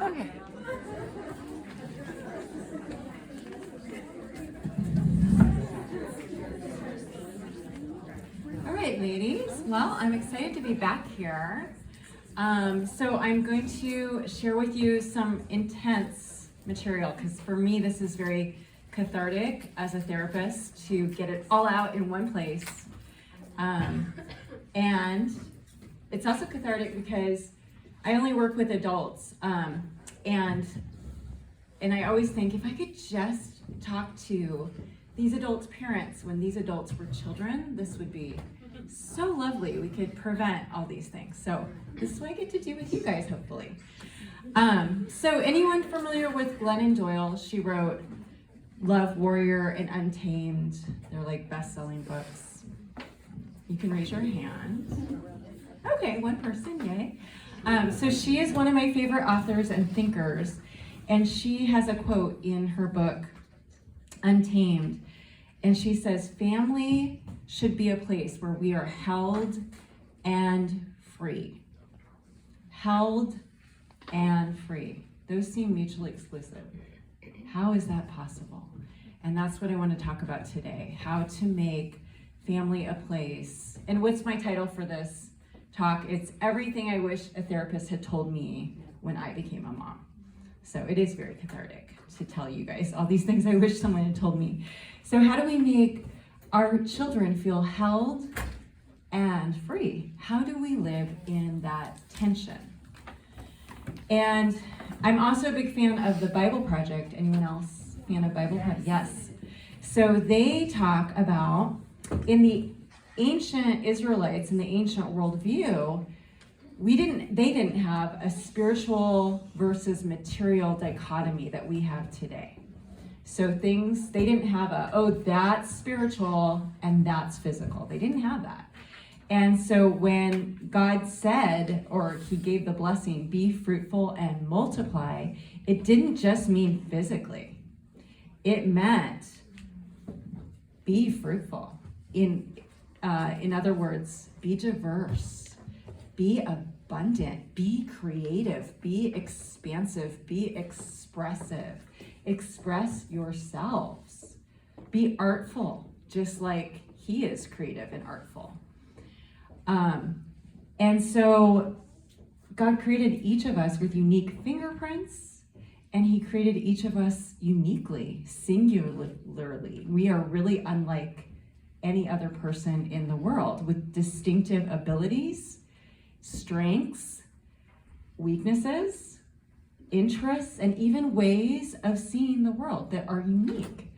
Okay. All right, ladies. Well, I'm excited to be back here. So I'm going to share with you some intense material because for me this is very cathartic as a therapist to get it all out in one place. And it's also cathartic because I only work with adults, and I always think if I could just talk to these adults' parents when these adults were children, this would be so lovely. We could prevent all these things. So this is what I get to do with you guys, hopefully. So anyone familiar with Glennon Doyle? She wrote Love, Warrior, and Untamed. They're like best-selling books. You can raise your hand. Okay, one person, yay. So she is one of my favorite authors and thinkers, and she has a quote in her book, Untamed, and she says, family should be a place where we are held and free. Held and free. Those seem mutually exclusive. How is that possible? And that's what I want to talk about today, how to make family a place. And what's my title for this talk? It's everything I wish a therapist had told me when I became a mom. So it is very cathartic to tell you guys all these things I wish someone had told me. So how do we make our children feel held and free? How do we live in that tension? And I'm also a big fan of the Bible Project. Anyone else fan of Bible Project? Yes. So they talk about, in the ancient Israelites, in the ancient worldview, they didn't have a spiritual versus material dichotomy that we have today. So they didn't have that's spiritual and that's physical. They didn't have that. And so when God said, or he gave the blessing, be fruitful and multiply, it didn't just mean physically. It meant be fruitful. In other words, be diverse, be abundant, be creative, be expansive, be expressive. Express yourselves. Be artful, just like he is creative and artful. And so God created each of us with unique fingerprints, and he created each of us uniquely, singularly. We are really unlike any other person in the world with distinctive abilities, strengths, weaknesses, interests, and even ways of seeing the world that are unique.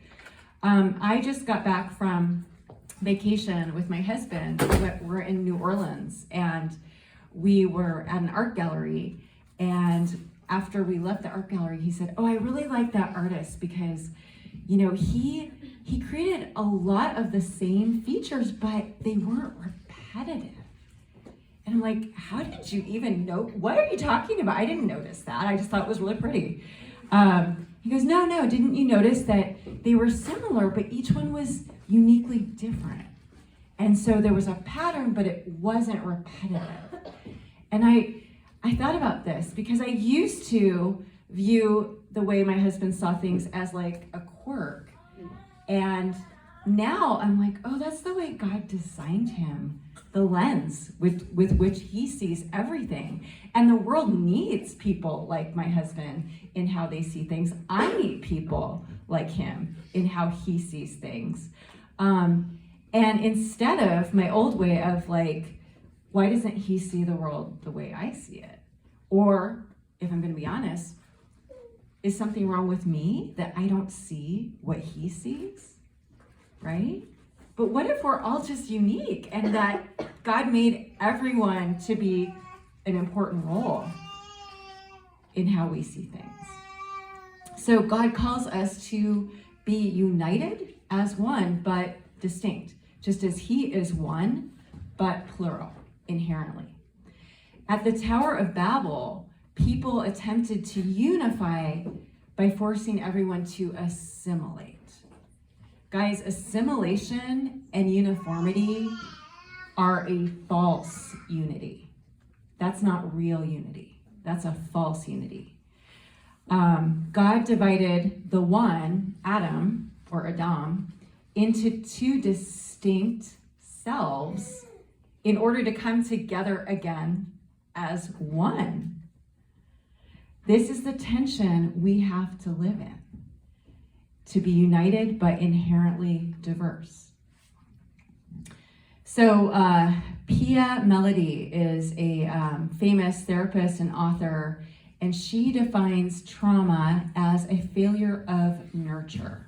I just got back from vacation with my husband. We're in New Orleans, and we were at an art gallery, and after we left the art gallery, he said, I really like that artist because, he created a lot of the same features, but they weren't repetitive. And I'm like, how did you even know? What are you talking about? I didn't notice that. I just thought it was really pretty. He goes, no, didn't you notice that they were similar, but each one was uniquely different? And so there was a pattern, but it wasn't repetitive. And I thought about this because I used to view the way my husband saw things as like a quirk. And now I'm like, that's the way God designed him, the lens with which he sees everything. And the world needs people like my husband in how they see things. I need people like him in how he sees things. And instead of my old way of like, why doesn't he see the world the way I see it? Or, if I'm going to be honest, is something wrong with me that I don't see what he sees? Right? But what if we're all just unique and that God made everyone to be an important role in how we see things? So God calls us to be united as one, but distinct, just as he is one, but plural, inherently. At the Tower of Babel, people attempted to unify by forcing everyone to assimilate. Guys, assimilation and uniformity are a false unity. That's not real unity. That's a false unity. God divided the one, Adam, or Adam, into two distinct selves in order to come together again as one. This is the tension we have to live in, to be united but inherently diverse. So Pia Mellody is a famous therapist and author, and she defines trauma as a failure of nurture.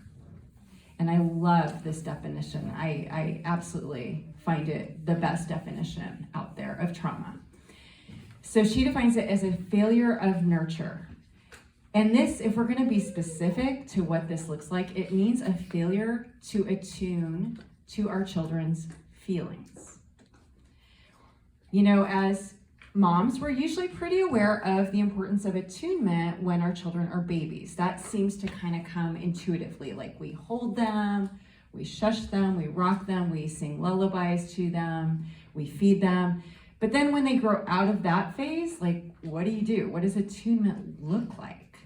And I love this definition. I absolutely find it the best definition out there of trauma. So she defines it as a failure of nurture. And this, if we're going to be specific to what this looks like, it means a failure to attune to our children's feelings. You know, as moms, we're usually pretty aware of the importance of attunement when our children are babies. That seems to kind of come intuitively, like we hold them, we shush them, we rock them, we sing lullabies to them, we feed them. But then when they grow out of that phase, like, what do you do? What does attunement look like?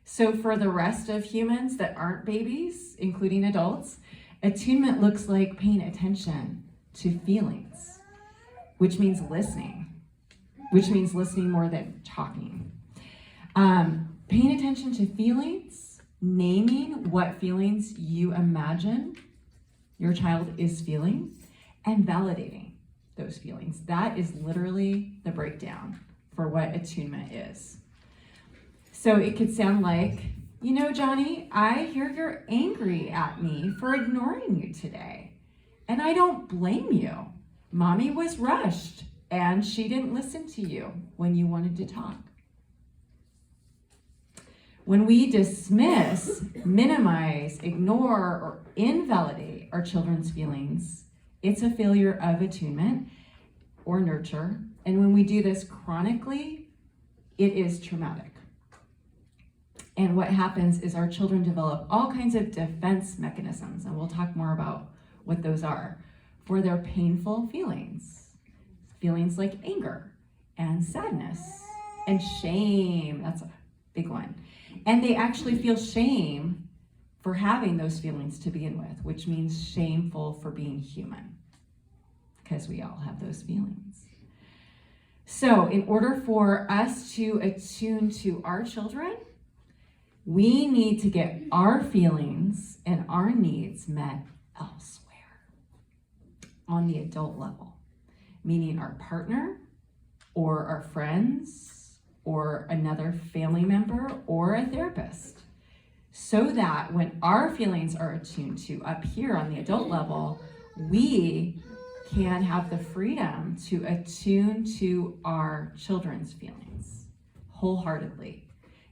So for the rest of humans that aren't babies, including adults, attunement looks like paying attention to feelings, which means listening more than talking. Paying attention to feelings, naming what feelings you imagine your child is feeling, and validating those feelings. That is literally the breakdown for what attunement is. So it could sound like, you know, Johnny, I hear you're angry at me for ignoring you today, and I don't blame you. Mommy was rushed, and she didn't listen to you when you wanted to talk. When we dismiss, minimize, ignore, or invalidate our children's feelings, it's a failure of attunement or nurture. And when we do this chronically, it is traumatic. And what happens is our children develop all kinds of defense mechanisms, and we'll talk more about what those are, for their painful feelings. Feelings like anger and sadness and shame. That's a big one. And they actually feel shame for having those feelings to begin with, which means shameful for being human, because we all have those feelings. So in order for us to attune to our children, we need to get our feelings and our needs met elsewhere, on the adult level, meaning our partner or our friends or another family member or a therapist, so that when our feelings are attuned to up here on the adult level, we can have the freedom to attune to our children's feelings wholeheartedly,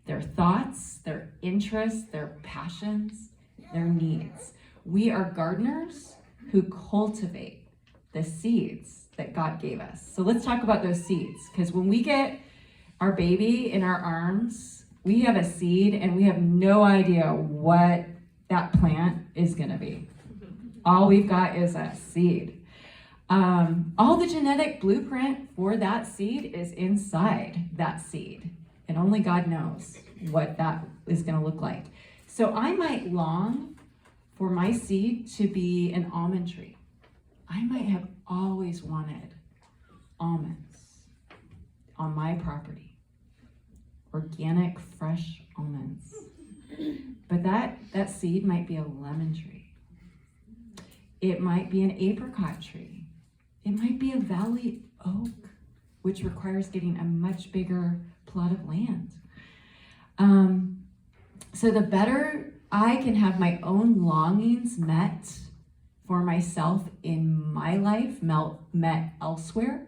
their thoughts, their interests, their passions, their needs. We are gardeners who cultivate the seeds that God gave us. So let's talk about those seeds, because when we get our baby in our arms, we have a seed and we have no idea what that plant is going to be. All we've got is a seed. All the genetic blueprint for that seed is inside that seed, and only God knows what that is going to look like. So I might long for my seed to be an almond tree. I might have always wanted almonds on my property, organic, fresh almonds. But that seed might be a lemon tree. It might be an apricot tree. It might be a valley oak, which requires getting a much bigger plot of land. So the better I can have my own longings met for myself in my life, met elsewhere,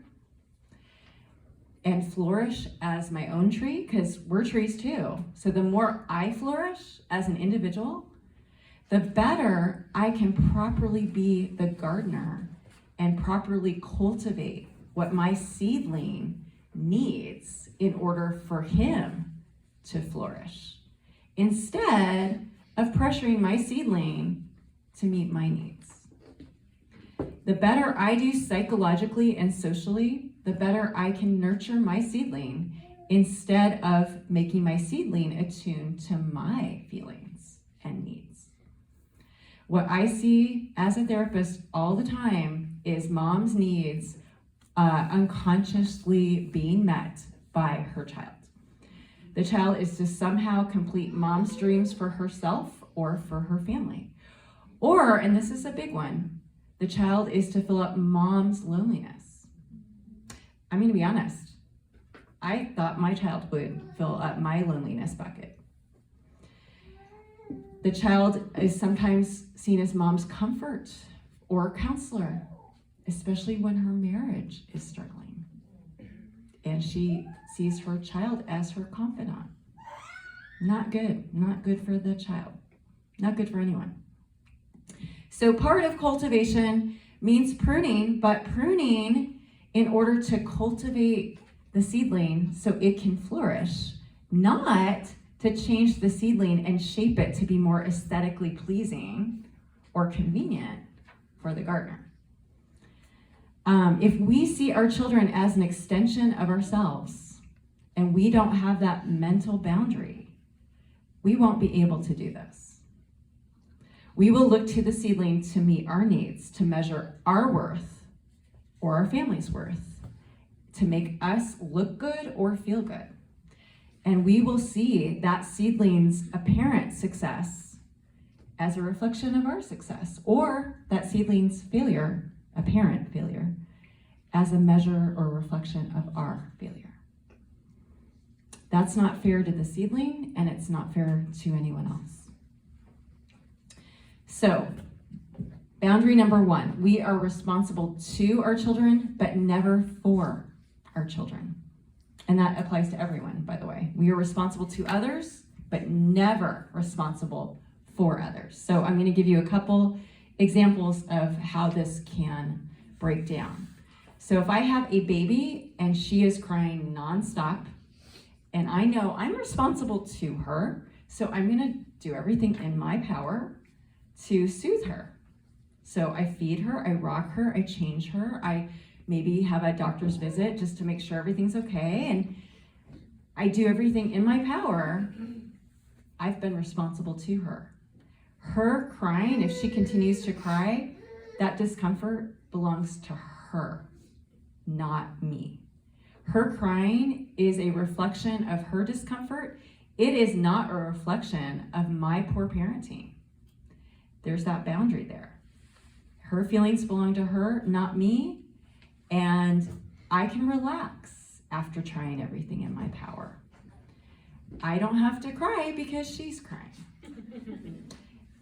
and flourish as my own tree, because we're trees too. So the more I flourish as an individual, the better I can properly be the gardener and properly cultivate what my seedling needs in order for him to flourish, instead of pressuring my seedling to meet my needs. The better I do psychologically and socially, the better I can nurture my seedling instead of making my seedling attuned to my feelings and needs. What I see as a therapist all the time is mom's needs unconsciously being met by her child. The child is to somehow complete mom's dreams for herself or for her family. Or, and this is a big one, the child is to fill up mom's loneliness. I'm going to be honest. I thought my child would fill up my loneliness bucket. The child is sometimes seen as mom's comfort or counselor, especially when her marriage is struggling. And she sees her child as her confidant. Not good. Not good for the child. Not good for anyone. So part of cultivation means pruning, but pruning in order to cultivate the seedling so it can flourish, not to change the seedling and shape it to be more aesthetically pleasing or convenient for the gardener. If we see our children as an extension of ourselves and we don't have that mental boundary, we won't be able to do this. We will look to the seedling to meet our needs, to measure our worth or our family's worth, to make us look good or feel good. And we will see that seedling's apparent success as a reflection of our success, or that seedling's failure, apparent failure, as a measure or reflection of our failure. That's not fair to the seedling, and it's not fair to anyone else. So, boundary number 1, we are responsible to our children, but never for our children. And that applies to everyone, by the way. We are responsible to others, but never responsible for others. So I'm going to give you a couple examples of how this can break down. So if I have a baby and she is crying nonstop, and I know I'm responsible to her, so I'm going to do everything in my power to soothe her. So I feed her, I rock her, I change her, I maybe have a doctor's visit just to make sure everything's okay, and I do everything in my power. I've been responsible to her. Her crying, if she continues to cry, that discomfort belongs to her, not me. Her crying is a reflection of her discomfort. It is not a reflection of my poor parenting. There's that boundary there. Her feelings belong to her, not me, and I can relax after trying everything in my power. I don't have to cry because she's crying.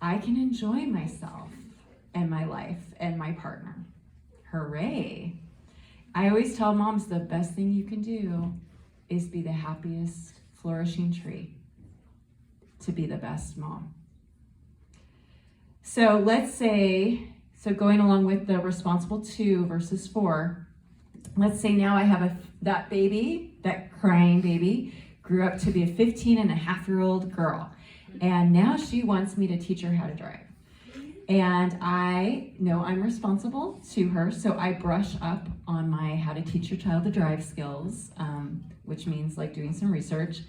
I can enjoy myself and my life and my partner. Hooray. I always tell moms the best thing you can do is be the happiest, flourishing tree, to be the best mom. So let's say, going along with the responsible to versus for, let's say now I have that baby, that crying baby, grew up to be a 15-and-a-half-year-old girl. And now she wants me to teach her how to drive. And I know I'm responsible to her, so I brush up on my how to teach your child to drive skills, which means like doing some research.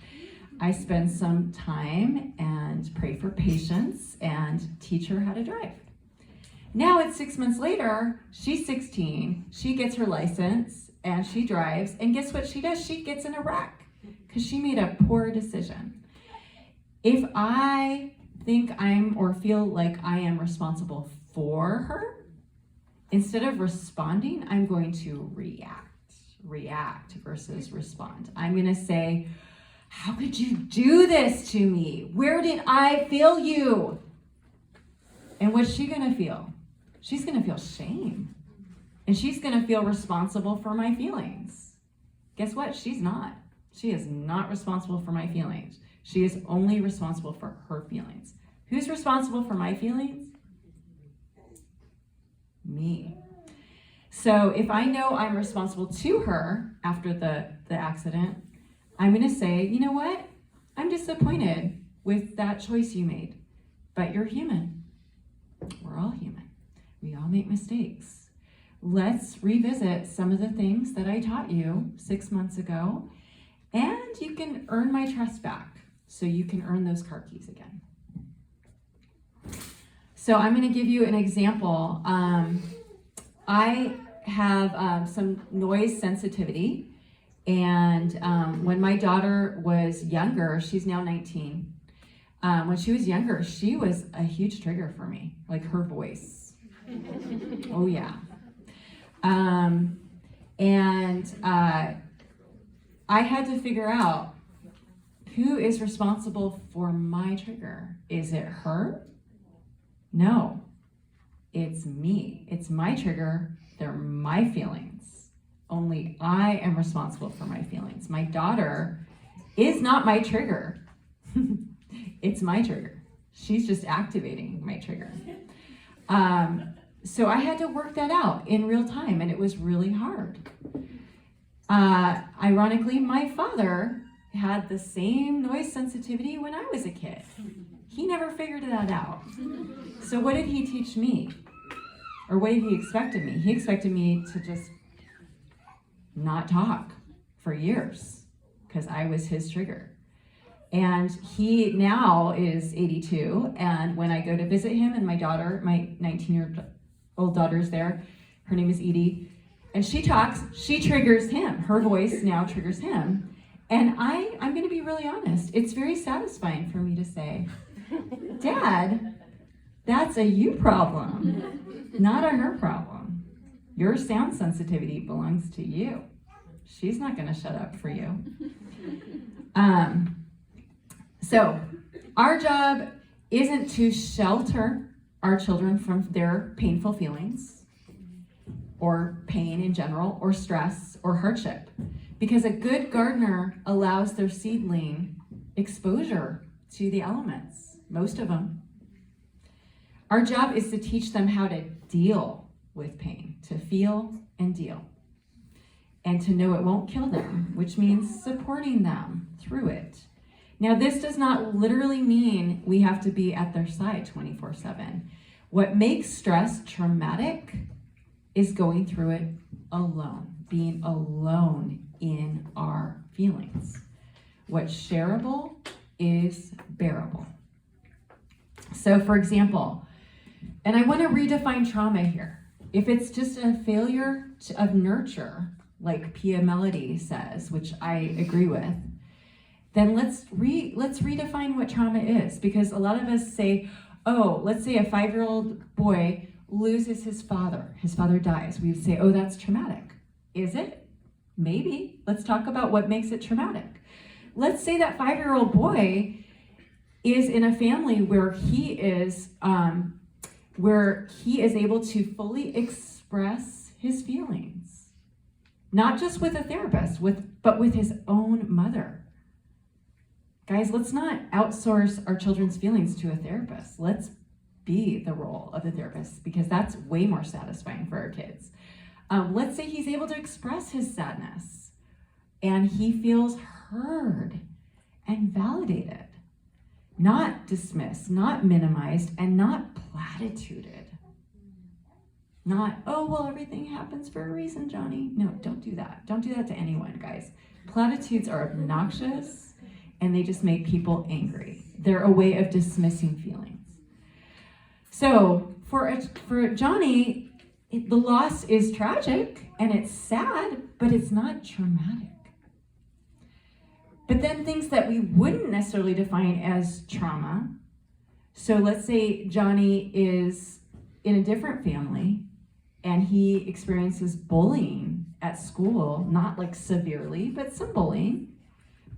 I spend some time and pray for patience and teach her how to drive. Now it's 6 months later, she's 16, she gets her license and she drives, and guess what she does? She gets in a wreck because she made a poor decision. If I think or feel like I am responsible for her, instead of responding, I'm going to react versus respond. I'm going to say, how could you do this to me? Where did I fail you? And what's she going to feel? She's going to feel shame. And she's going to feel responsible for my feelings. Guess what? She's not. She is not responsible for my feelings. She is only responsible for her feelings. Who's responsible for my feelings? Me. So if I know I'm responsible to her after the accident, I'm going to say, you know what? I'm disappointed with that choice you made, but you're human. We're all human. We all make mistakes. Let's revisit some of the things that I taught you 6 months ago And you can earn my trust back. So you can earn those car keys again. So I'm going to give you an example. I have some noise sensitivity. And when my daughter was younger, she's now 19. When she was younger, she was a huge trigger for me, like her voice. Oh, yeah. I had to figure out who is responsible for my trigger. Is it her? No, it's me. It's my trigger. They're my feelings. Only I am responsible for my feelings. My daughter is not my trigger. It's my trigger. She's just activating my trigger. So I had to work that out in real time, and it was really hard. Ironically, my father had the same noise sensitivity when I was a kid. He never figured that out. So what did he teach me? Or what did he expect of me? He expected me to just not talk for years because I was his trigger. And he now is 82, and when I go to visit him and my daughter, my 19-year-old daughter's there, her name is Edie, and she talks, she triggers him. Her voice now triggers him. And I'm going to be really honest, it's very satisfying for me to say, Dad, that's a you problem, not a her problem. Your sound sensitivity belongs to you. She's not going to shut up for you. So our job isn't to shelter our children from their painful feelings or pain in general or stress or hardship, because a good gardener allows their seedling exposure to the elements, most of them. Our job is to teach them how to deal with pain, to feel and deal, and to know it won't kill them, which means supporting them through it. Now, this does not literally mean we have to be at their side 24/7. What makes stress traumatic is going through it alone, being alone in our feelings. What's shareable is bearable. So, for example, and I want to redefine trauma here. If it's just a failure of nurture, like Pia Melody says, which I agree with, then let's redefine what trauma is, because a lot of us say, oh, let's say a 5-year-old boy loses his father dies. We would say, oh, that's traumatic. Is it? Maybe. Let's talk about what makes it traumatic. Let's say that 5-year-old boy is in a family where he is able to fully express his feelings, not just with a therapist, but with his own mother. Guys, let's not outsource our children's feelings to a therapist. Let's be the role of the therapist, because that's way more satisfying for our kids. Let's say he's able to express his sadness and he feels heard and validated, not dismissed, not minimized, and not platituded. Not, oh, well, everything happens for a reason, Johnny. No, don't do that. Don't do that to anyone, guys. Platitudes are obnoxious, and they just make people angry. They're a way of dismissing feelings. So for Johnny, the loss is tragic and it's sad, but it's not traumatic. But then things that we wouldn't necessarily define as trauma. So let's say Johnny is in a different family and he experiences bullying at school, not like severely, but some bullying.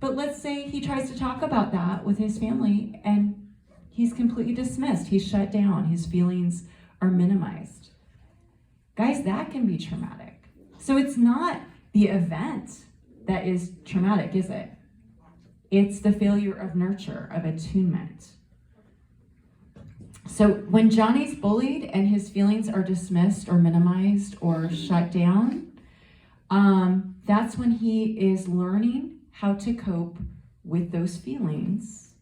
But let's say he tries to talk about that with his family and he's completely dismissed. He's shut down. His feelings are minimized. Guys, that can be traumatic. So it's not the event that is traumatic, is it? It's the failure of nurture, of attunement. So when Johnny's bullied and his feelings are dismissed or minimized or shut down, that's when he is learning how to cope with those feelings.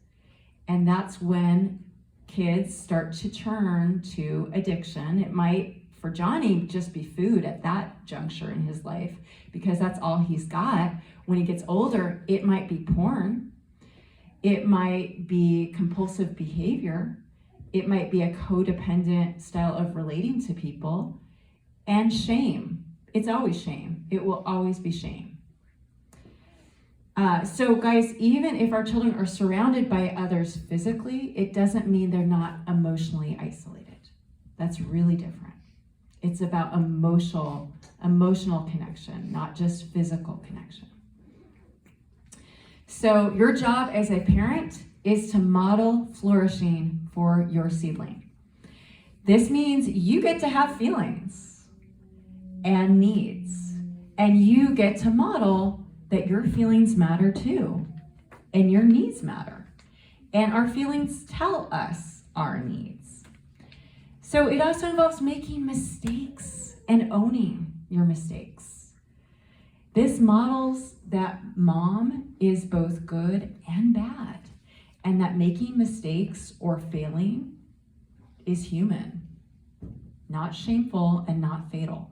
And that's when kids start to turn to addiction. It might for Johnny just be food at that juncture in his life, because that's all he's got. When he gets older, it might be porn. It might be compulsive behavior. It might be a codependent style of relating to people. And shame. It's always shame. It will always be shame. So guys, even if our children are surrounded by others physically, it doesn't mean they're not emotionally isolated. That's really different. It's about emotional connection, not just physical connection. So your job as a parent is to model flourishing for your seedling. This means you get to have feelings and needs, and you get to model that your feelings matter too, and your needs matter. And our feelings tell us our needs. So it also involves making mistakes and owning your mistakes. This models that mom is both good and bad, and that making mistakes or failing is human, not shameful and not fatal.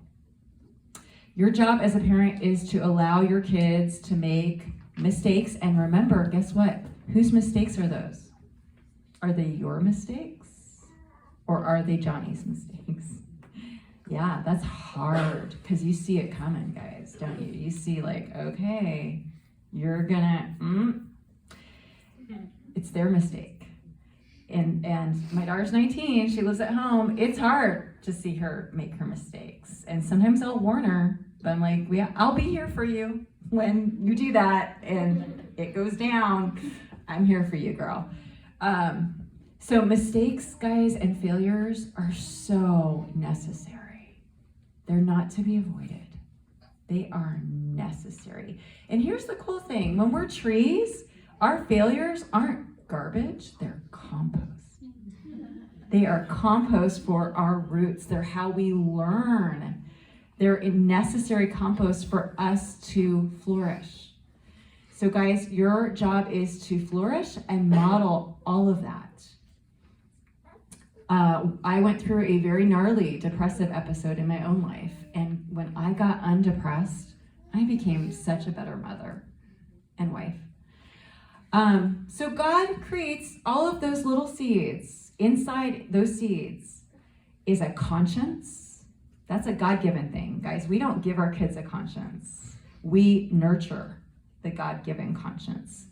Your job as a parent is to allow your kids to make mistakes, and remember, guess what? Whose mistakes are those? Are they your mistakes, or are they Johnny's mistakes? Yeah, that's hard, because you see it coming, guys, don't you? You see like, okay, you're gonna, it's their mistake. And my daughter's 19, she lives at home. It's hard to see her make her mistakes. And sometimes I'll warn her, but I'm like, I'll be here for you when you do that and it goes down. I'm here for you, girl. So mistakes, guys, and failures are so necessary. They're not to be avoided. They are necessary. And here's the cool thing. When we're trees, our failures aren't garbage, they're compost. They are compost for our roots. They're how we learn. They're a necessary compost for us to flourish. So guys, your job is to flourish and model all of that. I went through a very gnarly depressive episode in my own life. And when I got undepressed, I became such a better mother and wife. So God creates all of those little seeds. Inside those seeds is a conscience. That's a God-given thing, guys. We don't give our kids a conscience. We nurture the God-given conscience.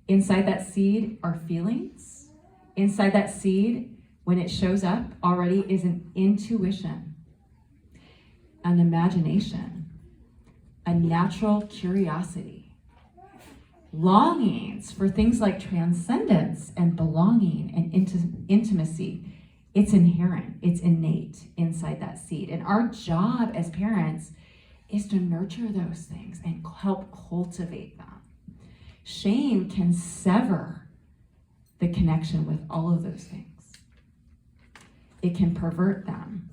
Inside that seed are feelings. Inside that seed, when it shows up already, is an intuition, an imagination, a natural curiosity, longings for things like transcendence and belonging and intimacy. It's inherent, it's innate inside that seed. And our job as parents is to nurture those things and help cultivate them. Shame can sever the connection with all of those things. It can pervert them,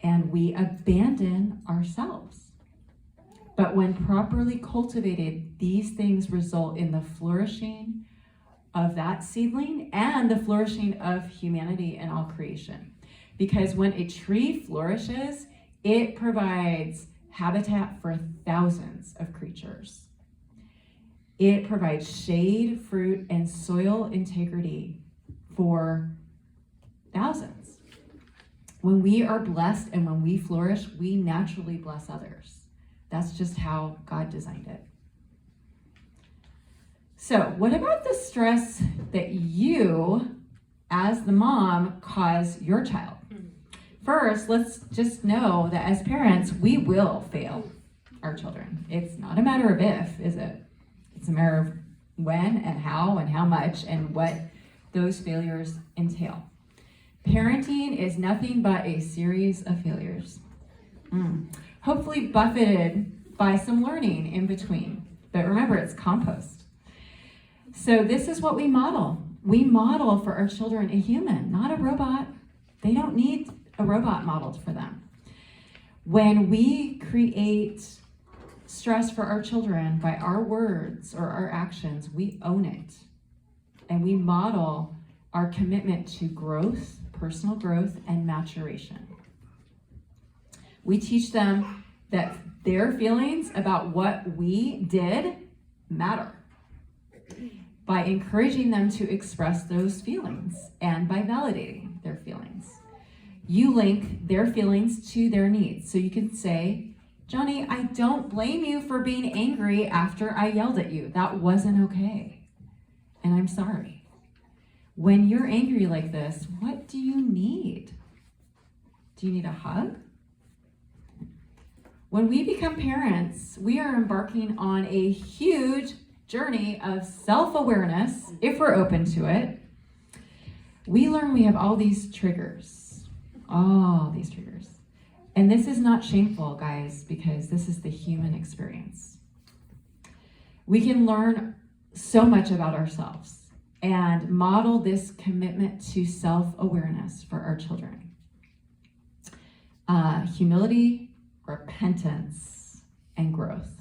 and we abandon ourselves. But when properly cultivated, these things result in the flourishing of that seedling and the flourishing of humanity and all creation. Because when a tree flourishes, it provides habitat for thousands of creatures. It provides shade, fruit, and soil integrity for thousands. When we are blessed and when we flourish, we naturally bless others. That's just how God designed it. So, what about the stress that you, as the mom, cause your child? First, let's just know that as parents, we will fail our children. It's not a matter of if, is it? It's a matter of when and how much and what those failures entail. Parenting is nothing but a series of failures. Hopefully buffeted by some learning in between. But remember, it's compost. So this is what we model. We model for our children a human, not a robot. They don't need a robot modeled for them. When we create stress for our children by our words or our actions, we own it. And we model our commitment to growth, personal growth, and maturation. We teach them that their feelings about what we did matter by encouraging them to express those feelings and by validating their feelings. You link their feelings to their needs. So you can say, Johnny, I don't blame you for being angry after I yelled at you. That wasn't okay. And I'm sorry. When you're angry like this, what do you need? Do you need a hug? When we become parents, we are embarking on a huge journey of self-awareness, if we're open to it. We learn we have all these triggers. And this is not shameful, guys, because this is the human experience. We can learn so much about ourselves and model this commitment to self-awareness for our children. Humility, repentance, and growth.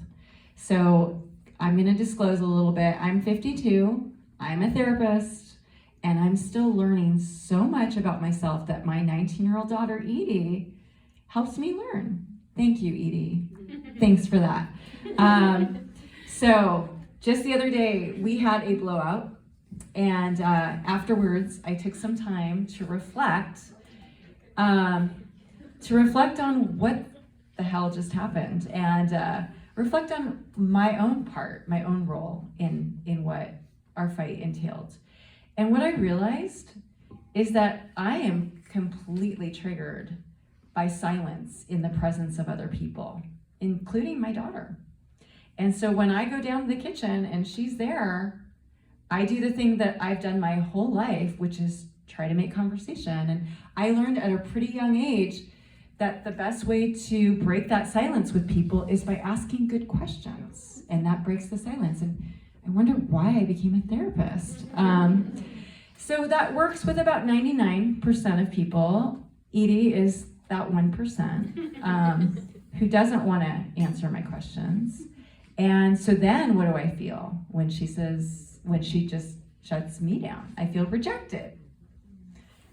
So I'm going to disclose a little bit. I'm 52, I'm a therapist, and I'm still learning so much about myself that my 19-year-old daughter, Edie, helps me learn. Thank you, Edie. Thanks for that. So just the other day, we had a blowout, and afterwards, I took some time to reflect on what the hell just happened, and reflect on my own part, my own role in what our fight entailed. And what I realized is that I am completely triggered by silence in the presence of other people, including my daughter. And so when I go down to the kitchen and she's there, I do the thing that I've done my whole life, which is try to make conversation. And I learned at a pretty young age that the best way to break that silence with people is by asking good questions. And that breaks the silence. And I wonder why I became a therapist. So that works with about 99% of people. Edie is that 1% who doesn't want to answer my questions. And so then what do I feel when she just shuts me down? I feel rejected.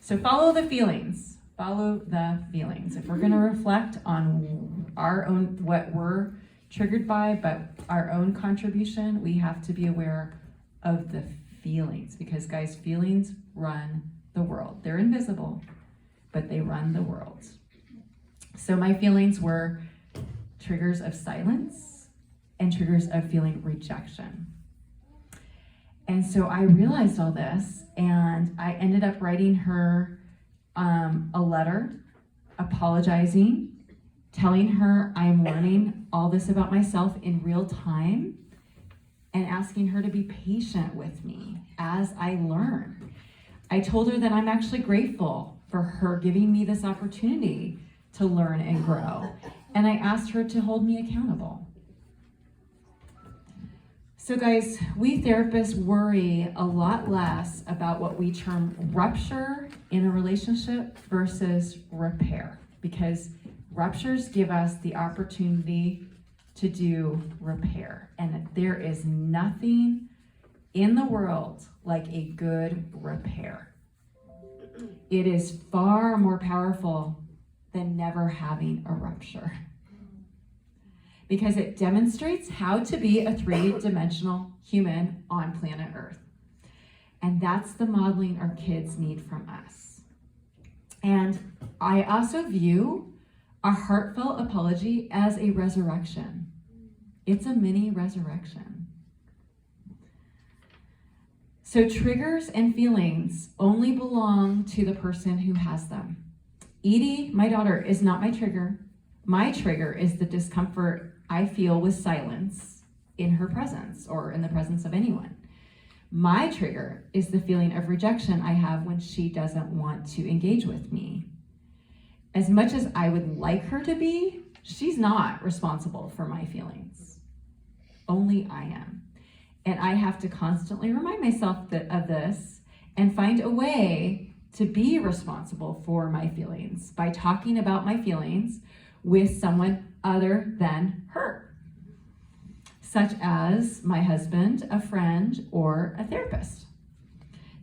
So follow the feelings. Follow the feelings. If we're going to reflect on our own, what we're triggered by, but our own contribution, we have to be aware of the feelings, because guys, feelings run the world. They're invisible, but they run the world. So my feelings were triggers of silence and triggers of feeling rejection. And so I realized all this, and I ended up writing her a letter apologizing, telling her I'm learning all this about myself in real time, and asking her to be patient with me as I learn. I told her that I'm actually grateful for her giving me this opportunity to learn and grow. And I asked her to hold me accountable. So guys, we therapists worry a lot less about what we term rupture in a relationship versus repair, because ruptures give us the opportunity to do repair. And there is nothing in the world like a good repair. It is far more powerful than never having a rupture, because it demonstrates how to be a three-dimensional human on planet Earth. And that's the modeling our kids need from us. And I also view a heartfelt apology as a resurrection. It's a mini resurrection. So triggers and feelings only belong to the person who has them. Edie, my daughter, is not my trigger. My trigger is the discomfort I feel with silence in her presence or in the presence of anyone. My trigger is the feeling of rejection I have when she doesn't want to engage with me. As much as I would like her to be, she's not responsible for my feelings. Only I am. And I have to constantly remind myself of this and find a way to be responsible for my feelings by talking about my feelings with someone other than her, such as my husband, a friend, or a therapist.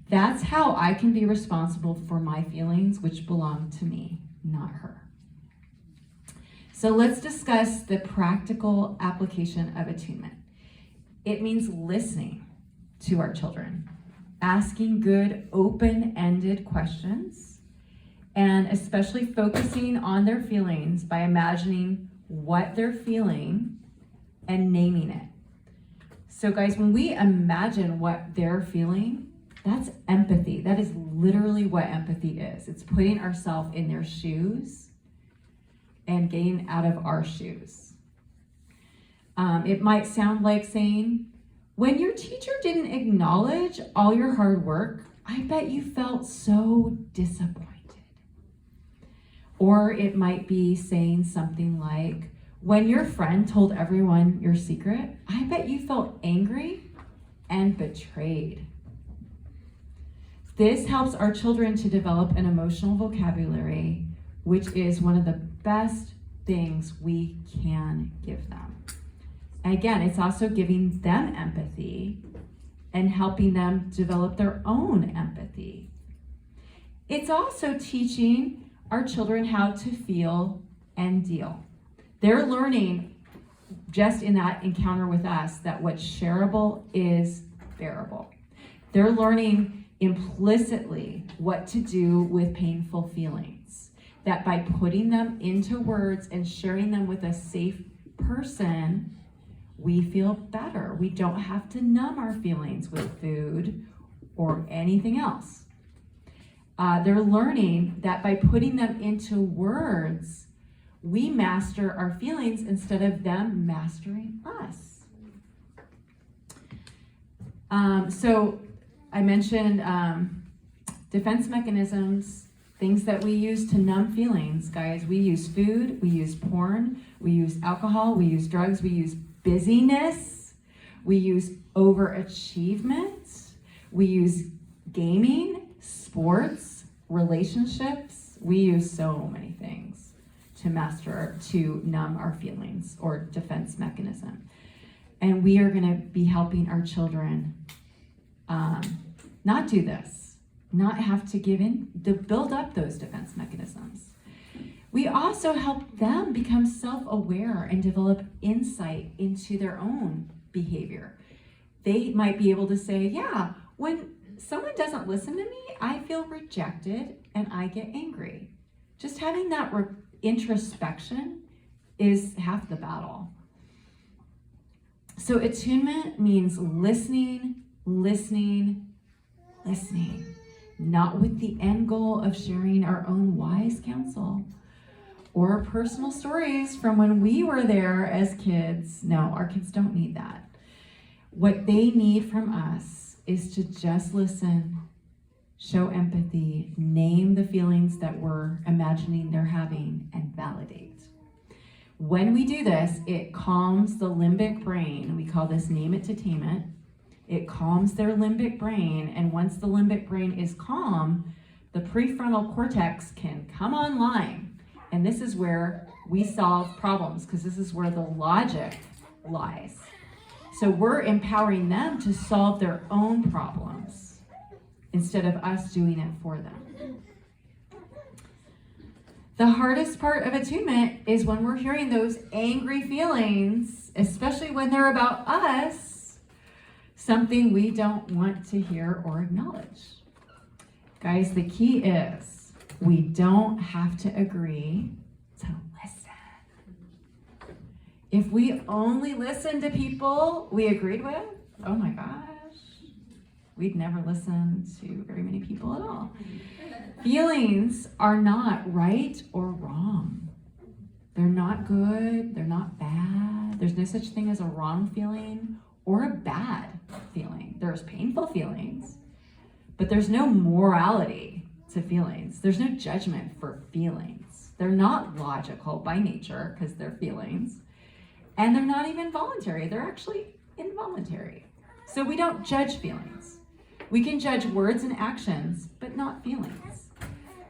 That's how I can be responsible for my feelings, which belong to me, not her. So let's discuss the practical application of attunement. It means listening to our children, asking good, open-ended questions, and especially focusing on their feelings by imagining what they're feeling and naming it. So guys, when we imagine what they're feeling, that's empathy. That is literally what empathy is. It's putting ourselves in their shoes and getting out of our shoes. It might sound like saying, when your teacher didn't acknowledge all your hard work, I bet you felt so disappointed. Or it might be saying something like, when your friend told everyone your secret, I bet you felt angry and betrayed. This helps our children to develop an emotional vocabulary, which is one of the best things we can give them. And again, it's also giving them empathy and helping them develop their own empathy. It's also teaching our children how to feel and deal. They're learning just in that encounter with us that what's shareable is bearable. They're learning implicitly what to do with painful feelings. That by putting them into words and sharing them with a safe person, we feel better. We don't have to numb our feelings with food or anything else. They're learning that by putting them into words, we master our feelings instead of them mastering us. So I mentioned defense mechanisms, things that we use to numb feelings, guys. We use food, we use porn, we use alcohol, we use drugs, we use busyness, we use overachievement, we use gaming, sports, relationships. We use so many things to numb our feelings or defense mechanism. And we are going to be helping our children not do this, not have to give in, to build up those defense mechanisms. We also help them become self-aware and develop insight into their own behavior. They might be able to say, yeah, when someone doesn't listen to me, I feel rejected and I get angry. Just having that introspection is half the battle. So attunement means listening, not with the end goal of sharing our own wise counsel or personal stories from when we were there as kids. No, our kids don't need that. What they need from us is to just listen, show empathy, name the feelings that we're imagining they're having, and validate. When we do this, it calms the limbic brain. We call this name it to tame it. It calms their limbic brain, and once the limbic brain is calm, the prefrontal cortex can come online. And this is where we solve problems, because this is where the logic lies. So we're empowering them to solve their own problems instead of us doing it for them. The hardest part of attunement is when we're hearing those angry feelings, especially when they're about us, something we don't want to hear or acknowledge. Guys, the key is we don't have to agree to listen. If we only listen to people we agreed with, oh my gosh, we'd never listen to very many people at all. Feelings are not right or wrong. They're not good, they're not bad. There's no such thing as a wrong feeling or a bad feeling. There's painful feelings, but there's no morality to feelings. There's no judgment for feelings. They're not logical by nature because they're feelings, and they're not even voluntary. They're actually involuntary. So we don't judge feelings. We can judge words and actions, but not feelings.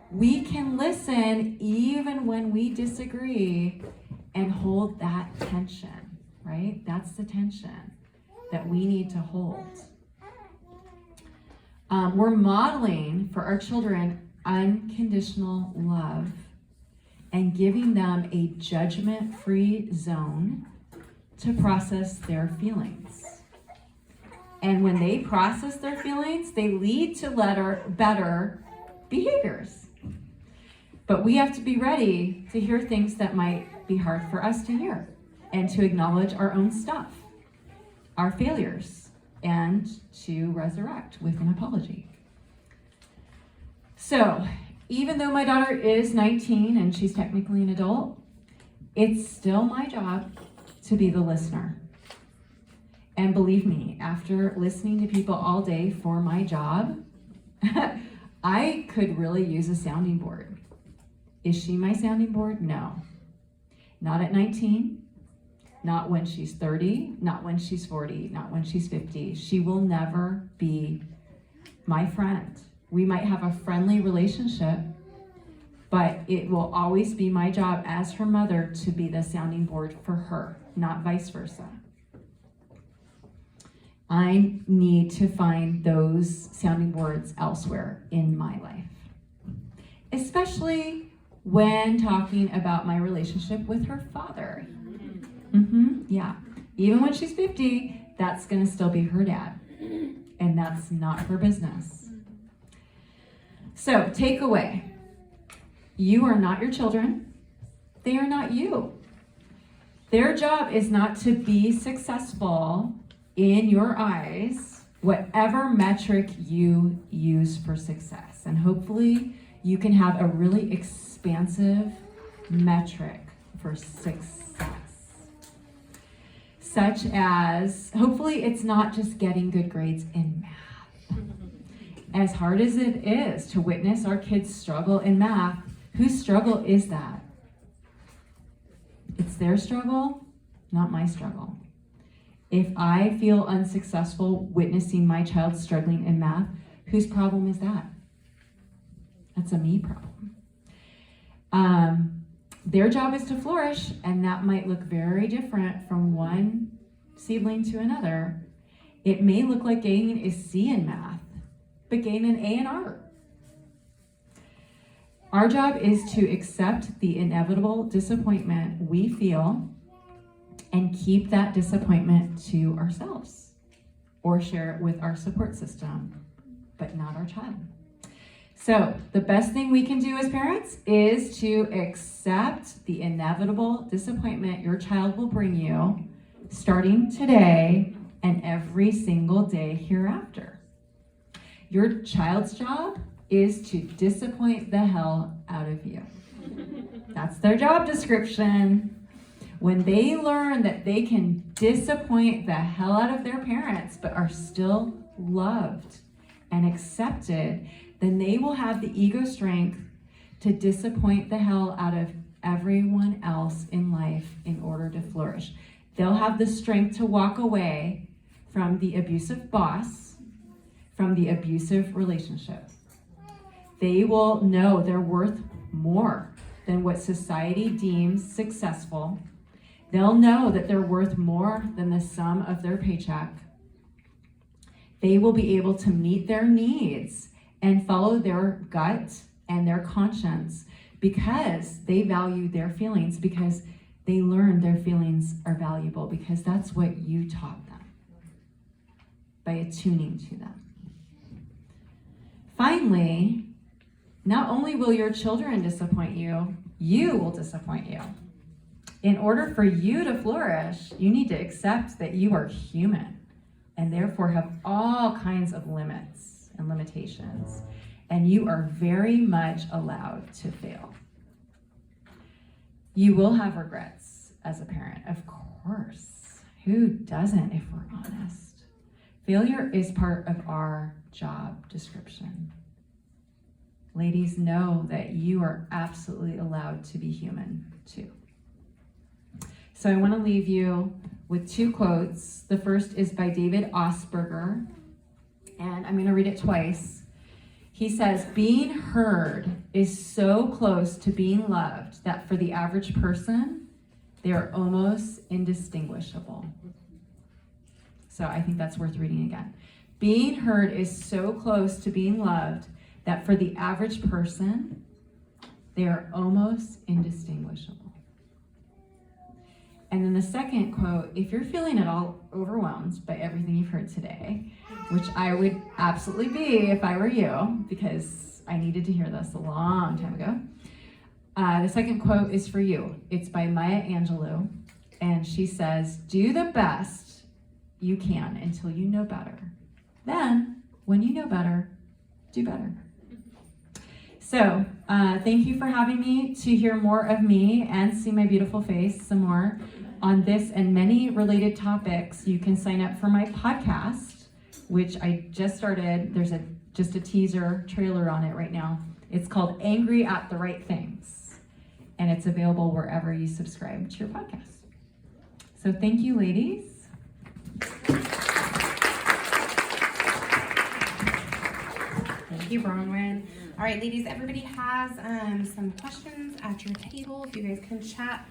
We can listen even when we disagree and hold that tension, right? That's the tension that we need to hold. We're modeling for our children unconditional love and giving them a judgment-free zone to process their feelings. And when they process their feelings, they lead to better behaviors. But we have to be ready to hear things that might be hard for us to hear and to acknowledge our own stuff, our failures, and to resurrect with an apology. So, even though my daughter is 19 and she's technically an adult, it's still my job to be the listener. And believe me, after listening to people all day for my job, I could really use a sounding board. Is she my sounding board? No. Not at 19, not when she's 30, not when she's 40, not when she's 50. She will never be my friend. We might have a friendly relationship, but it will always be my job as her mother to be the sounding board for her, not vice versa. I need to find those sounding boards elsewhere in my life, especially when talking about my relationship with her father. Yeah, even when she's 50, that's gonna still be her dad, and that's not her business. So, takeaway. You are not your children. They are not you. Their job is not to be successful in your eyes, whatever metric you use for success. And hopefully you can have a really expansive metric for success. Such as, hopefully it's not just getting good grades in math. As hard as it is to witness our kids struggle in math, whose struggle is that? It's their struggle, not my struggle. If I feel unsuccessful witnessing my child struggling in math, whose problem is that? That's a me problem. Their job is to flourish, and that might look very different from one seedling to another. It may look like getting a C in math, but getting an A in art. Our job is to accept the inevitable disappointment we feel and keep that disappointment to ourselves or share it with our support system, but not our child. So the best thing we can do as parents is to accept the inevitable disappointment your child will bring you starting today and every single day hereafter. Your child's job is to disappoint the hell out of you. That's their job description. When they learn that they can disappoint the hell out of their parents, but are still loved and accepted, then they will have the ego strength to disappoint the hell out of everyone else in life in order to flourish. They'll have the strength to walk away from the abusive boss, from the abusive relationship. They will know they're worth more than what society deems successful. They'll know that they're worth more than the sum of their paycheck. They will be able to meet their needs and follow their gut and their conscience because they value their feelings, because they learn their feelings are valuable, because that's what you taught them by attuning to them. Finally, not only will your children disappoint you, you will disappoint you. In order for you to flourish, you need to accept that you are human and therefore have all kinds of limits and limitations, and you are very much allowed to fail. You will have regrets as a parent, of course. Who doesn't, if we're honest? Failure is part of our job description. Ladies, know that you are absolutely allowed to be human too. So I want to leave you with two quotes. The first is by David Osberger, and I'm going to read it twice. He says, "Being heard is so close to being loved that for the average person, they are almost indistinguishable." So I think that's worth reading again. Being heard is so close to being loved that for the average person, They are almost indistinguishable. And then the second quote, if you're feeling at all overwhelmed by everything you've heard today, which I would absolutely be if I were you, because I needed to hear this a long time ago. The second quote is for you. It's by Maya Angelou, and she says, do the best you can until you know better. Then, when you know better, do better. So, thank you for having me to hear more of me and see my beautiful face some more on this and many related topics. You can sign up for my podcast, which I just started. There's just a teaser trailer on it right now. It's called Angry at the Right Things, and it's available wherever you subscribe to your podcast. So thank you, ladies. Thank you, Bronwyn. All right, ladies, everybody has some questions at your table. If you guys can chat